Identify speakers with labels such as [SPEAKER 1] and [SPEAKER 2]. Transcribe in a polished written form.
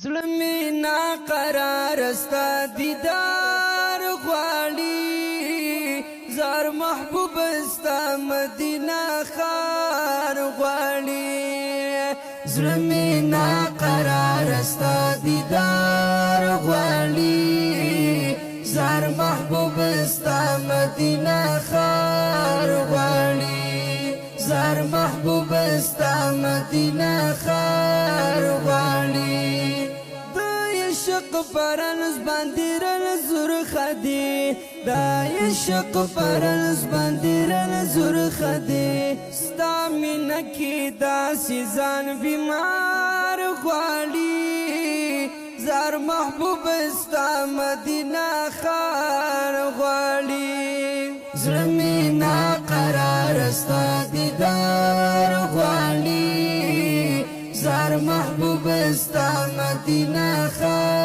[SPEAKER 1] زړه مې ناقرار ستا دیدار غواړي زار محبوب ستا مدینه ښار غواړي زړه مې ناقرار ستا دیدار غواړي زار محبوب ستا مدینه ښار غواړي زار محبوب ستا مدینه ښار غواړي عشق پرنس باندې رن زور خدي دا عشق پرنس باندې رن زور خدي ستا مینه کې دا سيزان بیمار غواړي زار محبوب ستا مدینه ښار غواړي زړه مې ناقرار ستا دیدار غواړي زار محبوب ستا مدینه ښار